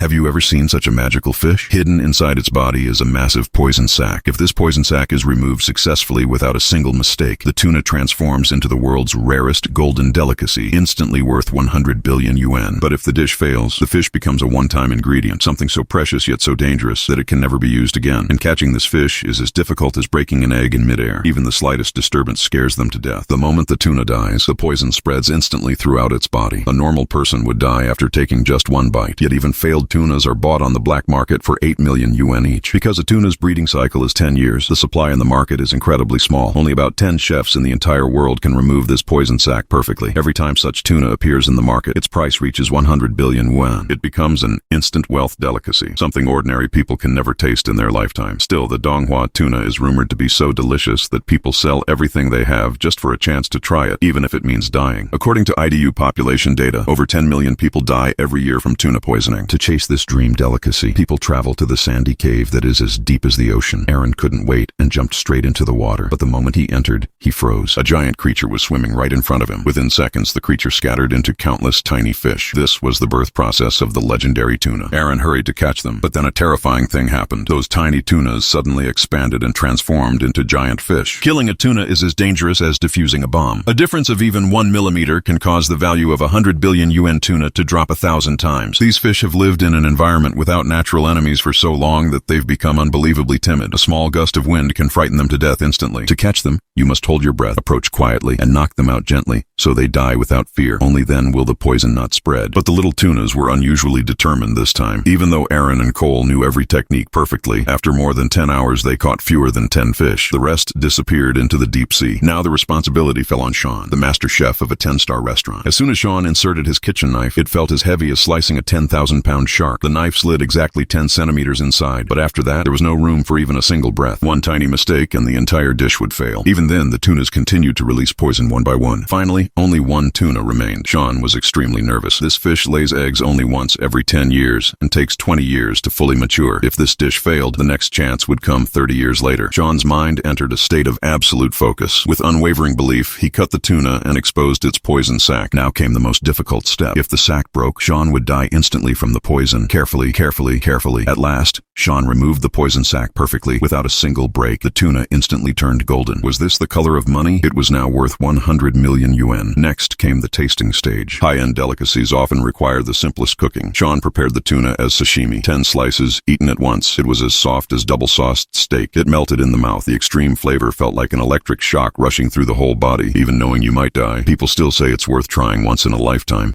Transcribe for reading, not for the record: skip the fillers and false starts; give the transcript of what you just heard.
Have you ever seen such a magical fish? Hidden inside its body is a massive poison sac. If this poison sac is removed successfully without a single mistake, the tuna transforms into the world's rarest golden delicacy, instantly worth 100 billion yuan. But if the dish fails, the fish becomes a one-time ingredient, something so precious yet so dangerous that it can never be used again. And catching this fish is as difficult as breaking an egg in midair. Even the slightest disturbance scares them to death. The moment the tuna dies, the poison spreads instantly throughout its body. A normal person would die after taking just one bite, yet even failed tunas are bought on the black market for 8 million yuan each. Because a tuna's breeding cycle is 10 years, the supply in the market is incredibly small. Only about 10 chefs in the entire world can remove this poison sac perfectly. Every time such tuna appears in the market, its price reaches 100 billion yuan. It becomes an instant wealth delicacy, something ordinary people can never taste in their lifetime. Still, the Donghua tuna is rumored to be so delicious that people sell everything they have just for a chance to try it, even if it means dying. According to IDU population data, over 10 million people die every year from tuna poisoning. To chase this dream delicacy, people travel to the sandy cave that is as deep as the ocean. Aaron couldn't wait and jumped straight into the water, but the moment he entered, he froze. A giant creature was swimming right in front of him. Within seconds, the creature scattered into countless tiny fish. This was the birth process of the legendary tuna. Aaron hurried to catch them, but then a terrifying thing happened. Those tiny tunas suddenly expanded and transformed into giant fish. Killing a tuna is as dangerous as defusing a bomb. A difference of even 1 millimeter can cause the value of 100 billion yuan tuna to drop 1,000 times. These fish have lived in an environment without natural enemies for so long that they've become unbelievably timid. A small gust of wind can frighten them to death instantly. To catch them, you must hold your breath, approach quietly, and knock them out gently, so they die without fear. Only then will the poison not spread. But the little tunas were unusually determined this time. Even though Aaron and Cole knew every technique perfectly, after more than 10 hours they caught fewer than 10 fish. The rest disappeared into the deep sea. Now the responsibility fell on Sean, the master chef of a 10-star restaurant. As soon as Sean inserted his kitchen knife, it felt as heavy as slicing a 10,000-pound shark. The knife slid exactly 10 centimeters inside, but after that, there was no room for even a single breath. One tiny mistake and the entire dish would fail. Even then, the tunas continued to release poison one by one. Finally, only one tuna remained. Sean was extremely nervous. This fish lays eggs only once every 10 years and takes 20 years to fully mature. If this dish failed, the next chance would come 30 years later. Sean's mind entered a state of absolute focus. With unwavering belief, he cut the tuna and exposed its poison sac. Now came the most difficult step. If the sac broke, Sean would die instantly from the poison. Carefully. At last, Sean removed the poison sac perfectly, without a single break. The tuna instantly turned golden. Was this the color of money? It was now worth 100 million yuan. Next came the tasting stage. High-end delicacies often require the simplest cooking. Sean prepared the tuna as sashimi. 10 slices, eaten at once. It was as soft as double-sauced steak. It melted in the mouth. The extreme flavor felt like an electric shock rushing through the whole body. Even knowing you might die, people still say it's worth trying once in a lifetime.